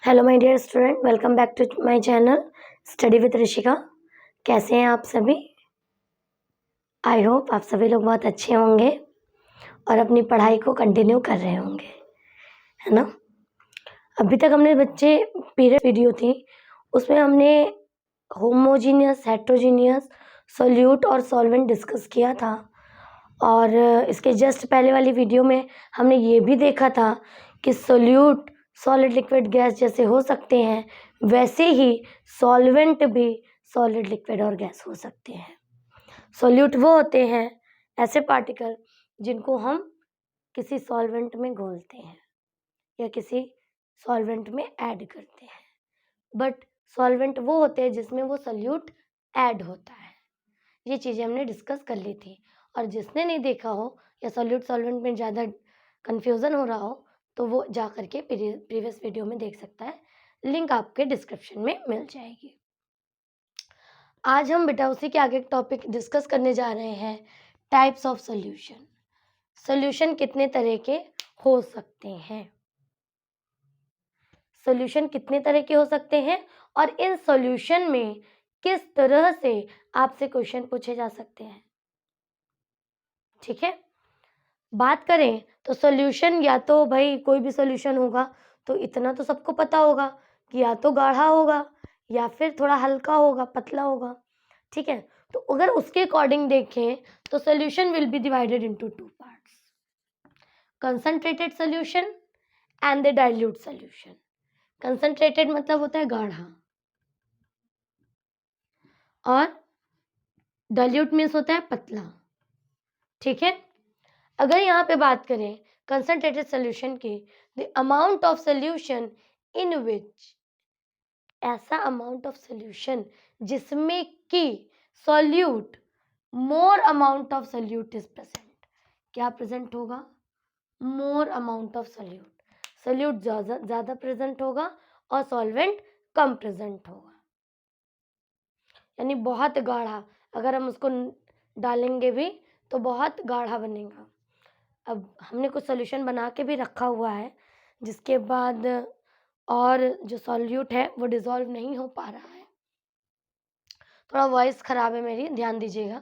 Hello my dear student, welcome back to my channel study with Rishika. कैसे हैं आप सभी? आई होप आप सभी लोग बहुत अच्छे होंगे और अपनी पढ़ाई को कंटिन्यू कर रहे होंगे, है ना। अभी तक हमने बच्चे पीरियड वीडियो थी, उसमें हमने होमोजीनियस, हेट्रोजीनियस, सोल्यूट और सॉल्वेंट डिस्कस किया था। और इसके जस्ट पहले वाली वीडियो में हमने ये भी देखा था कि सोल्यूट सॉलिड लिक्विड गैस जैसे हो सकते हैं, वैसे ही सॉल्वेंट भी सॉलिड लिक्विड और गैस हो सकते हैं। सोल्यूट वो होते हैं ऐसे पार्टिकल जिनको हम किसी सॉल्वेंट में घोलते हैं या किसी सॉल्वेंट में ऐड करते हैं, बट सॉल्वेंट वो होते हैं जिसमें वो सोल्यूट ऐड होता है। ये चीज़ें हमने डिस्कस कर ली थी, और जिसने नहीं देखा हो या सोल्यूट सॉल्वेंट में ज़्यादा कन्फ्यूज़न हो रहा हो तो वो जा कर के प्रीवियस वीडियो में देख सकता है, लिंक आपके डिस्क्रिप्शन में मिल जाएगी। आज हम बेटा उसी के आगे टॉपिक डिस्कस करने जा रहे हैं, टाइप्स ऑफ सोल्यूशन। सोल्यूशन कितने तरह के हो सकते हैं, सोल्यूशन कितने तरह के हो सकते हैं, और इन सोल्यूशन में किस तरह से आपसे क्वेश्चन पूछे जा सकते हैं। ठीक है, बात करें तो सोल्यूशन या तो भाई कोई भी सोल्यूशन होगा तो इतना तो सबको पता होगा कि या तो गाढ़ा होगा या फिर थोड़ा हल्का होगा, पतला होगा। ठीक है, तो अगर उसके अकॉर्डिंग देखें तो solution will be divided into two parts, concentrated solution and the dilute solution. Concentrated मतलब होता है गाढ़ा, और डाइल्यूट मीन्स होता है पतला। ठीक है, अगर यहाँ पे बात करें कंसंट्रेटेड सोल्यूशन की, the amount of solution in which, ऐसा अमाउंट ऑफ सोल्यूशन जिसमें कि solute, more amount of solute is present. क्या प्रेजेंट होगा? More amount of solute, solute ज़्यादा प्रेजेंट होगा और सॉल्वेंट कम प्रेजेंट होगा। यानी बहुत गाढ़ा, अगर हम उसको डालेंगे भी तो बहुत गाढ़ा बनेगा। अब हमने कुछ सोल्यूशन बना के भी रखा हुआ है, जिसके बाद और जो सॉल्यूट है वो डिज़ोल्व नहीं हो पा रहा है। थोड़ा वॉइस ख़राब है मेरी, ध्यान दीजिएगा।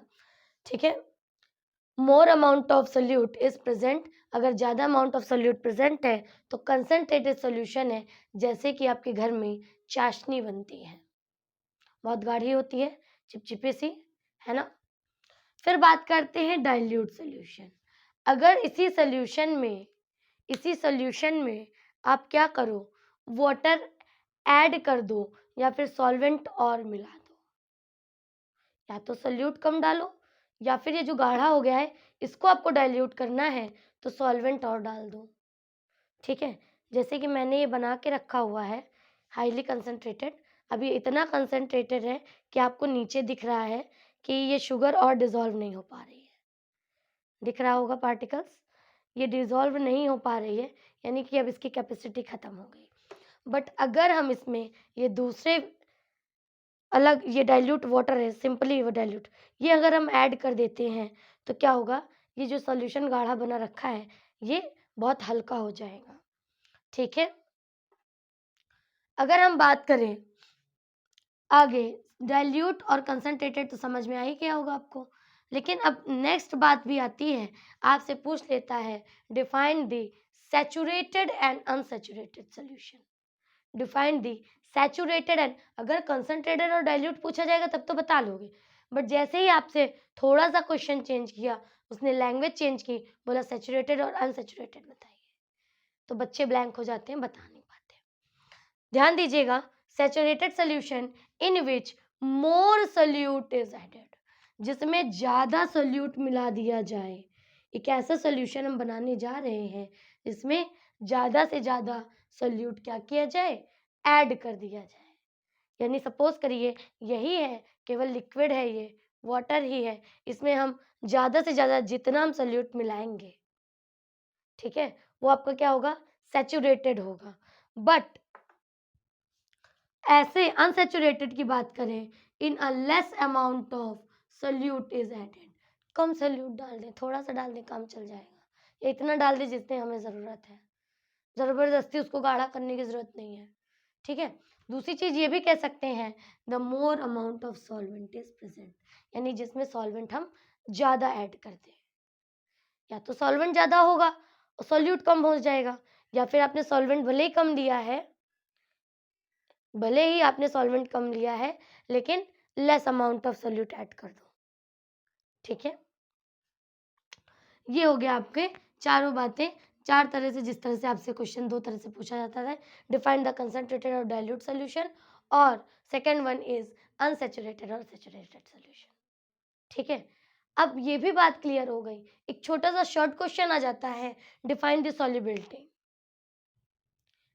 ठीक है, मोर amount of solute is present, अगर ज़्यादा अमाउंट ऑफ सोल्यूट प्रेजेंट है तो कंसंट्रेटेड सोल्यूशन है। जैसे कि आपके घर में चाशनी बनती है, बहुत गाढ़ी होती है, चिपचिपी सी, है ना। फिर बात करते हैं डाइल्यूट सोल्यूशन। अगर इसी सोल्यूशन में आप क्या करो, वाटर ऐड कर दो या फिर सॉल्वेंट और मिला दो, या तो सोल्यूट कम डालो या फिर ये जो गाढ़ा हो गया है इसको आपको डाइल्यूट करना है तो सॉल्वेंट और डाल दो। ठीक है, जैसे कि मैंने ये बना के रखा हुआ है हाईली कंसंट्रेटेड, अभी इतना कंसंट्रेटेड है कि आपको नीचे दिख रहा है कि ये शुगर और डिज़ोल्व नहीं हो पा रही है, दिख रहा होगा पार्टिकल्स, ये डिज़ोल्व नहीं हो पा रही है, यानी कि अब इसकी कैपेसिटी ख़त्म हो गई। बट अगर हम इसमें ये दूसरे अलग, ये डाइल्यूट वाटर है, सिंपली वो डाइल्यूट, ये अगर हम ऐड कर देते हैं तो क्या होगा, ये जो सॉल्यूशन गाढ़ा बना रखा है ये बहुत हल्का हो जाएगा। ठीक है, अगर हम बात करें आगे, डाइल्यूट और कंसंट्रेटेड तो समझ में आ ही गया होगा आपको, लेकिन अब नेक्स्ट बात भी आती है, आपसे पूछ लेता है define the saturated and unsaturated solution. Define the saturated and, अगर कंसंट्रेटेड और डाइल्यूट पूछा जाएगा तब तो बता लोगे, बट जैसे ही आपसे थोड़ा सा क्वेश्चन चेंज किया, उसने लैंग्वेज चेंज की, बोला सैचुरेटेड और अनसैचुरेटेड बताइए, तो बच्चे ब्लैंक हो जाते हैं, बता नहीं पाते। ध्यान दीजिएगा, saturated solution in which more solute is added, जिसमें ज़्यादा सोल्यूट मिला दिया जाए। एक ऐसा सोल्यूशन हम बनाने जा रहे हैं जिसमें ज़्यादा से ज़्यादा सोल्यूट क्या किया जाए, ऐड कर दिया जाए। यानी सपोज करिए यही है, केवल लिक्विड है, ये वाटर ही है, इसमें हम ज़्यादा से ज़्यादा जितना हम सोल्यूट मिलाएंगे, ठीक है, वो आपका क्या होगा, सैचुरेटेड होगा। बट ऐसे अनसैचुरेटेड की बात करें, in a less amount of solute is added, कम सोल्यूट डाल दें, थोड़ा सा डाल दें, काम चल जाएगा, या इतना डाल दें जितने हमें ज़रूरत है, ज़बरदस्ती उसको गाढ़ा करने की ज़रूरत नहीं है। ठीक है। दूसरी चीज़ ये भी कह सकते हैं, the more amount of solvent is present, यानी जिसमें सॉल्वेंट हम ज़्यादा ऐड करते हैं, या तो सॉल्वेंट ज़्यादा होगा और सॉल्यूट कम हो जाएगा, या फिर आपने सॉल्वेंट भले ही कम लिया है, भले ही आपने सॉल्वेंट कम लिया है, लेकिन less amount of solute add कर दो। ठीक है, ये हो गया आपके चारों बातें, 4 तरह से, जिस तरह से आपसे क्वेश्चन 2 तरह से पूछा जाता है। डिफाइन द कंसंट्रेटेड और डाइल्यूट सॉल्यूशन, और सेकंड वन इज अनसैचुरेटेड और सैचुरेटेड सॉल्यूशन। ठीक है, अब ये भी बात क्लियर हो गई। एक छोटा सा शॉर्ट क्वेश्चन आ जाता है, define the solubility.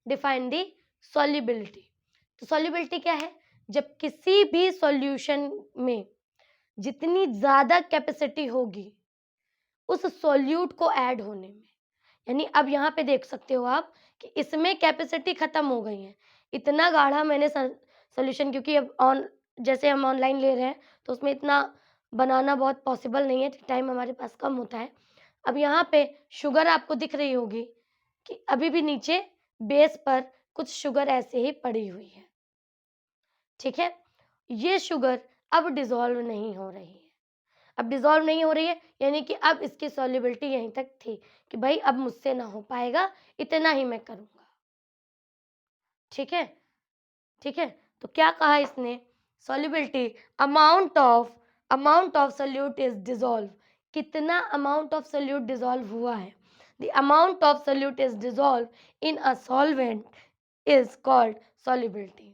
Define the solubility, तो सॉल्युबिलिटी क्या है? जब किसी भी सॉल्यूशन में जितनी ज़्यादा कैपेसिटी होगी उस सॉल्यूट को ऐड होने में, यानी अब यहाँ पे देख सकते हो आप कि इसमें कैपेसिटी खत्म हो गई है। इतना गाढ़ा मैंने सॉल्यूशन, क्योंकि अब जैसे हम ऑनलाइन ले रहे हैं तो उसमें इतना बनाना बहुत पॉसिबल नहीं है, टाइम हमारे पास कम होता है। अब यहाँ पे शुगर आपको दिख रही होगी कि अभी भी नीचे बेस पर कुछ शुगर ऐसे ही पड़ी हुई है। ठीक है, ये शुगर अब डिसॉल्व नहीं हो रही है। अब डिसॉल्व नहीं हो रही है यानी कि अब इसकी सॉल्युबिलिटी यहीं तक थी कि भाई अब मुझसे ना हो पाएगा, इतना ही मैं करूँगा। ठीक है? ठीक है? तो क्या कहा इसने? Solubility, amount of solute is dissolve, कितना अमाउंट ऑफ सोल्यूट डिसॉल्व हुआ है। The amount of solute is dissolve in a solvent is called solubility.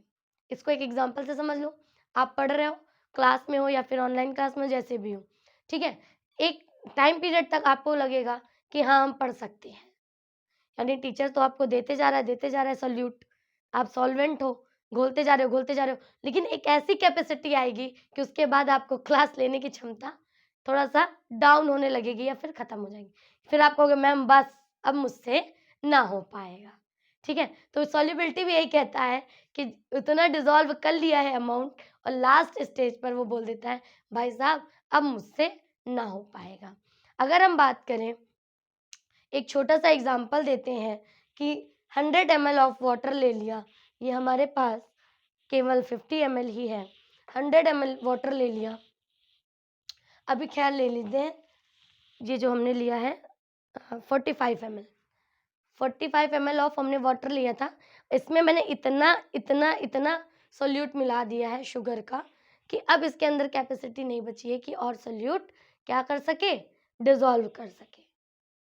इसको एक एग्जांपल से समझ लो। आप पढ़ रहे हो, क्लास में हो या फिर ऑनलाइन क्लास में, जैसे भी हो, ठीक है, एक टाइम पीरियड तक आपको लगेगा कि हाँ हम पढ़ सकते हैं, यानी टीचर तो आपको देते जा रहा है सोल्यूट, आप सॉल्वेंट हो, घोलते जा रहे हो, घोलते जा रहे हो, लेकिन एक ऐसी कैपेसिटी आएगी कि उसके बाद आपको क्लास लेने की क्षमता थोड़ा-सा डाउन होने लगेगी या फिर खत्म हो जाएगी। फिर आप कहोगे मैम बस अब मुझसे ना हो पाएगा। ठीक है? तो सॉल्युबिलिटी भी यही कहता है कि उतना डिसॉल्व कर लिया है अमाउंट और लास्ट स्टेज पर वो बोल देता है भाई साहब अब मुझसे ना हो पाएगा। अगर हम बात करें, एक छोटा-सा एग्ज़ाम्पल देते हैं कि 100 ml ऑफ वाटर ले लिया, ये हमारे पास केवल 50 ml ही है। 100 ml वाटर ले लिया, अभी ख़ैर ले लेते हैं ये जो हमने लिया है 45 ml, 45 ml ऑफ हमने वाटर लिया था। इसमें मैंने इतना सोल्यूट मिला दिया है शुगर का कि अब इसके अंदर कैपेसिटी नहीं बची है कि और सोल्यूट क्या कर सके, डिसॉल्व कर सके।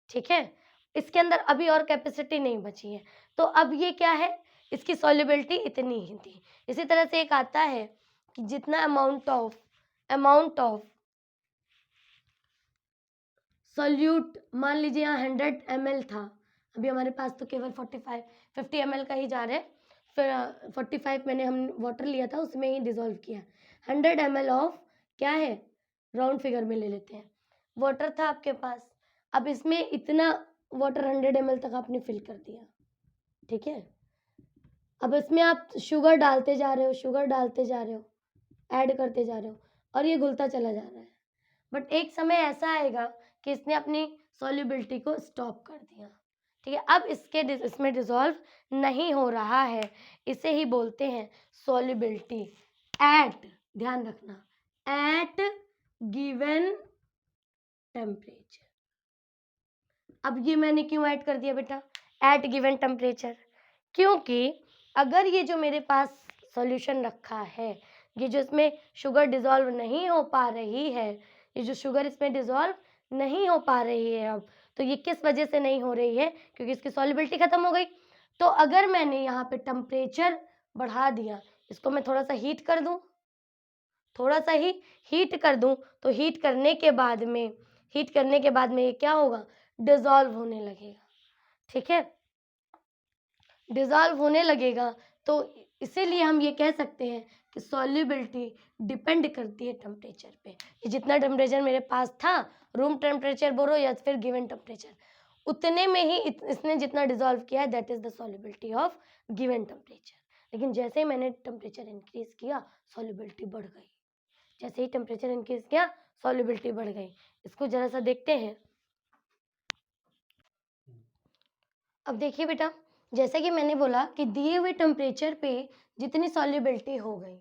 ठीक है? इसके अंदर अभी और कैपेसिटी नहीं बची है। तो अब ये क्या है, इसकी सॉल्युबिलिटी इतनी ही थी। इसी तरह से एक आता है कि जितना अमाउंट ऑफ सोल्यूट, मान लीजिए यहाँ 100 ml था, अभी हमारे पास तो केवल 50 ml का ही जा रहा है, फिर 45 मैंने हम वाटर लिया था उसमें ही डिसॉल्व किया। 100 ml ऑफ क्या है, राउंड फिगर में ले लेते हैं, वाटर था आपके पास। अब इसमें इतना वाटर 100 ml तक आपने फिल कर दिया। ठीक है, अब इसमें आप शुगर डालते जा रहे हो, शुगर डालते जा रहे हो, ऐड करते जा रहे हो और ये घुलता चला जा रहा है। बट एक समय ऐसा आएगा कि इसने अपनी सॉल्युबिलिटी को स्टॉप कर दिया। ठीक है, अब इसमें डिसॉल्व नहीं हो रहा है, इसे ही बोलते हैं सॉल्युबिलिटी एट, ध्यान रखना, एट गिवन टेम्परेचर। अब ये मैंने क्यों ऐड कर दिया बेटा, एट गिवन टेम्परेचर? क्योंकि अगर ये जो मेरे पास सॉल्यूशन रखा है, ये जो इसमें शुगर डिसॉल्व नहीं हो पा रही है, ये जो शुगर इसमें डिसॉल्व नहीं हो पा रही है अब, तो ये किस वजह से नहीं हो रही है? क्योंकि इसकी सॉल्युबिलिटी खत्म हो गई। तो अगर मैंने यहाँ पे टेम्परेचर बढ़ा दिया, इसको मैं थोड़ा सा हीट कर दूँ, थोड़ा सा ही हीट कर दूँ, तो हीट करने के बाद में ये क्या होगा, डिसॉल्व होने लगेगा। ठीक है, डिसॉल्व होने लगेगा, तो इसीलिए हम ये कह सकते हैं कि सॉल्युबिलिटी डिपेंड करती है टेम्परेचर पे। कि जितना टेम्परेचर मेरे पास था, रूम टेम्परेचर बोलो या फिर गिवन टेम्परेचर, उतने में ही इसने जितना डिसॉल्व किया है, that is the solubility of given temperature. लेकिन जैसे ही मैंने टेम्परेचर इंक्रीज़ किया, सॉल्युबिलिटी बढ़ गई। जैसे ही टेम्परेचर इंक्रीज़ किया, सॉल्युबिलिटी बढ़ गई। इसको ज़रा सा देखते हैं। अब देखिए बेटा, जैसे कि मैंने बोला कि दिए हुए टेम्परेचर पे जितनी सॉल्युबिलिटी हो गई,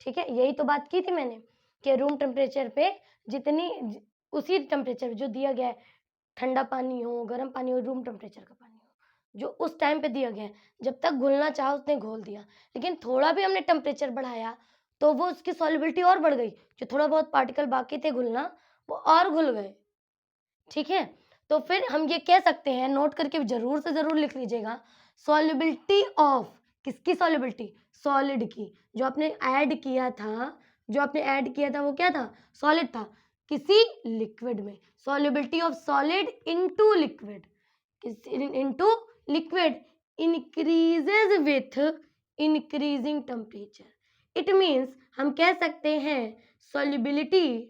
ठीक है, यही तो बात की थी मैंने कि रूम टेम्परेचर पे उसी टेम्परेचर जो दिया गया है, ठंडा पानी हो, गर्म पानी हो, रूम टेम्परेचर का पानी हो, जो उस टाइम पे दिया गया है, जब तक घुलना चाहा उसने घोल दिया। लेकिन थोड़ा भी हमने टेम्परेचर बढ़ाया तो वो उसकी सॉल्युबिलिटी और बढ़ गई, जो थोड़ा बहुत पार्टिकल बाकी थे घुलना वो और घुल गए, ठीक है। तो फिर हम ये कह सकते हैं, नोट करके ज़रूर से ज़रूर लिख लीजिएगा, सॉल्युबिलिटी ऑफ, किसकी सॉल्युबिलिटी? सॉलिड की। जो आपने ऐड किया था वो क्या था? सॉलिड था। किसी लिक्विड में। Solubility of solid into liquid, into liquid increases with increasing temperature. It means हम कह सकते हैं solubility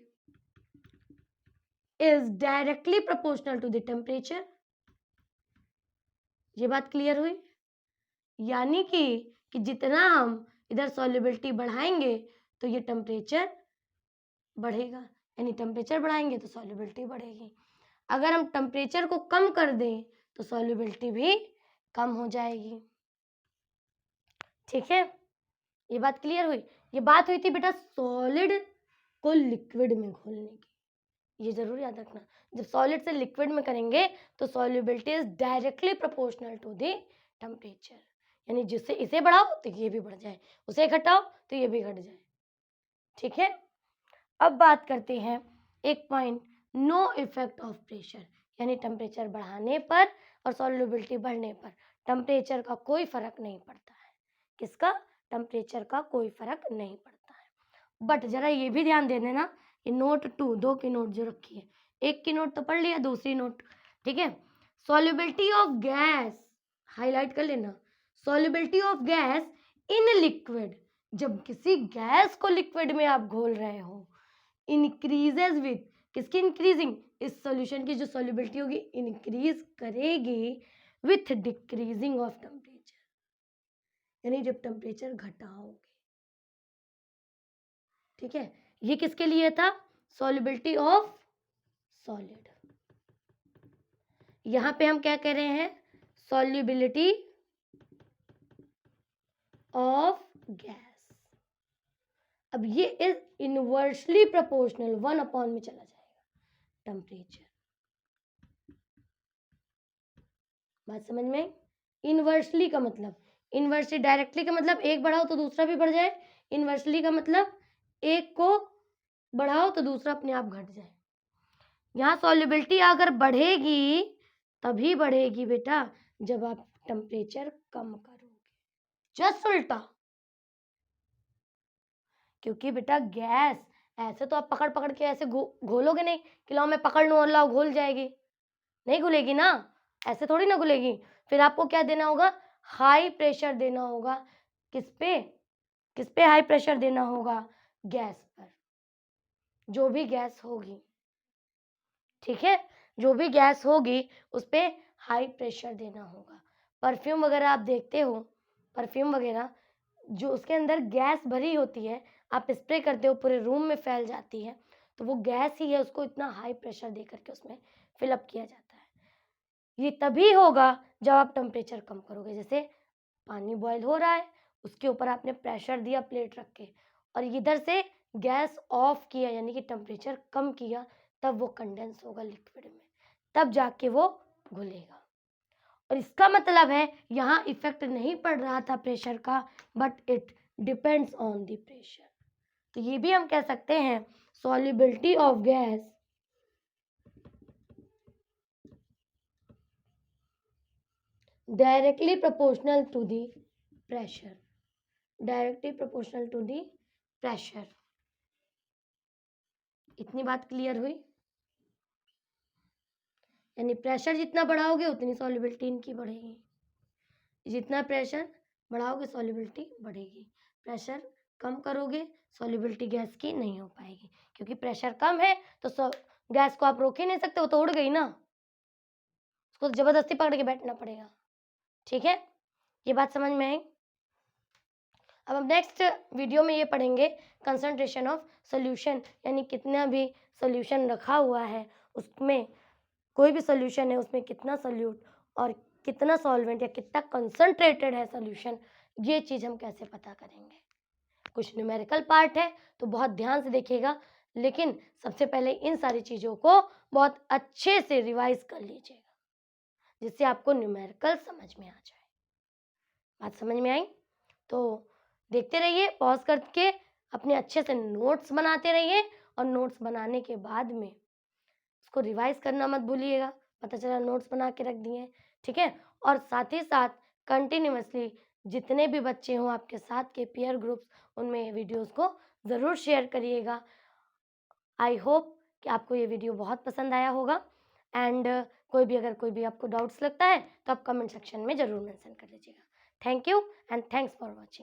is directly proportional to the temperature। ये बात क्लियर हुई? यानी कि जितना हम इधर सॉल्युबिलिटी बढ़ाएंगे तो ये टेम्परेचर बढ़ेगा, यानी टेम्परेचर बढ़ाएंगे तो सॉल्युबिलिटी बढ़ेगी। अगर हम टेम्परेचर को कम कर दें तो सॉल्युबिलिटी भी कम हो जाएगी, ठीक है। ये बात क्लियर हुई? ये बात हुई थी बेटा सॉलिड को लिक्विड में घोलने की, ये जरूर याद रखना। जब सॉलिड से लिक्विड में करेंगे तो solubility is directly proportional to the temperature, यानी जिससे इसे बढ़ाओ तो ये भी बढ़ जाए, उसे घटाओ तो ये भी घट जाए, ठीक है। अब बात करते हैं एक point, no effect of pressure, यानी टेम्परेचर बढ़ाने पर और सॉल्युबिलिटी बढ़ने पर टेम्परेचर का कोई फर्क नहीं पड़ता है। किसका? टेम्परेचर का कोई फर्क नहीं पड़ता है। बट जरा ये भी ध्यान दे देना, ये नोट 2, 2 की नोट जो रखी है, एक की नोट तो पढ़ लिया, दूसरी नोट, ठीक है। सॉल्युबिलिटी ऑफ गैस, हाईलाइट कर लेना, solubility of gas in liquid, जब किसी गैस को लिक्विड में आप घोल रहे हो, इंक्रीजेज विथ, किसकी इंक्रीजिंग? इस सॉल्यूशन की जो सॉल्युबिलिटी होगी इंक्रीज करेगी विथ डिक्रीजिंग ऑफ टेम्परेचर, यानी जब टेम्परेचर घटाओगे, ठीक है। ये किसके लिए था? Solubility of solid. यहां पे हम क्या कह रहे हैं? Solubility of gas. अब ये इज इनवर्सली प्रोपोर्शनल, 1 में चला जाएगा टेम्परेचर। बात समझ में? इनवर्सली का मतलब, इनवर्सली डायरेक्टली का मतलब एक बढ़ाओ तो दूसरा भी बढ़ जाए, इनवर्सली का मतलब एक को बढ़ाओ तो दूसरा अपने आप घट जाए। यहाँ सॉल्युबिलिटी अगर बढ़ेगी तभी बढ़ेगी बेटा जब आप टेम्परेचर कम करोगे, जस्ट उल्टा। क्योंकि बेटा गैस ऐसे तो आप पकड़ पकड़ के ऐसे घोलोगे नहीं कि लाओ मैं पकड़ लूं और लाओ घोल जाएगी, नहीं घुलेगी ना, ऐसे थोड़ी ना घुलेगी। फिर आपको क्या देना होगा? हाई प्रेशर देना होगा। किस पे हाई प्रेशर देना होगा? गैस पर, जो भी गैस होगी, ठीक है, जो भी गैस होगी उस पे हाई प्रेशर देना होगा। परफ्यूम वगैरह आप देखते हो, परफ्यूम वगैरह जो उसके अंदर गैस भरी होती है, आप स्प्रे करते हो पूरे रूम में फैल जाती है, तो वो गैस ही है, उसको इतना हाई प्रेशर दे करके उसमें फिलअप किया जाता है। ये तभी होगा जब आप टेम्परेचर कम करोगे। जैसे पानी बॉयल हो रहा है, उसके ऊपर आपने प्रेशर दिया प्लेट रख के और इधर से गैस ऑफ किया, यानी कि टेम्परेचर कम किया, तब वो कंडेंस होगा लिक्विड में, तब जाके वो घुलेगा। और इसका मतलब है यहाँ इफेक्ट नहीं पड़ रहा था प्रेशर का, but it depends on the pressure. तो ये भी हम कह सकते हैं solubility of gas directly proportional to the pressure, directly proportional to the pressure. इतनी बात क्लियर हुई? यानी प्रेशर जितना बढ़ाओगे उतनी सॉल्युबिलिटी इनकी बढ़ेगी, जितना प्रेशर बढ़ाओगे सॉल्युबिलिटी बढ़ेगी, प्रेशर कम करोगे सॉल्युबिलिटी गैस की नहीं हो पाएगी, क्योंकि प्रेशर कम है तो गैस को आप रोक ही नहीं सकते, वो तो उड़ गई ना, उसको तो जबरदस्ती पकड़ के बैठना पड़ेगा, ठीक है। ये बात समझ में आई? अब हम नेक्स्ट वीडियो में ये पढ़ेंगे कंसंट्रेशन ऑफ सोल्यूशन, यानी कितना भी सोल्यूशन रखा हुआ है उसमें, कोई भी सोल्यूशन है उसमें कितना सोल्यूट और कितना सॉल्वेंट या कितना कंसंट्रेटेड है सॉल्यूशन, ये चीज़ हम कैसे पता करेंगे। कुछ न्यूमेरिकल पार्ट है तो बहुत ध्यान से देखिएगा, लेकिन सबसे पहले इन सारी चीज़ों को बहुत अच्छे से रिवाइज कर लीजिएगा, जिससे आपको न्यूमेरिकल समझ में आ जाए। बात समझ में आई? तो देखते रहिए, पॉज करके अपने अच्छे से नोट्स बनाते रहिए, और नोट्स बनाने के बाद में उसको रिवाइज करना मत भूलिएगा। पता चला नोट्स बना के रख दिए, ठीक है? और साथ ही साथ कंटिन्यूअसली जितने भी बच्चे हों आपके साथ के पीयर ग्रुप्स, उनमें वीडियोस को ज़रूर शेयर करिएगा। आई होप कि आपको ये वीडियो बहुत पसंद आया होगा, एंड अगर कोई भी आपको डाउट्स लगता है तो आप कमेंट सेक्शन में ज़रूर मेंशन कर लीजिएगा। Thank you and thanks for watching.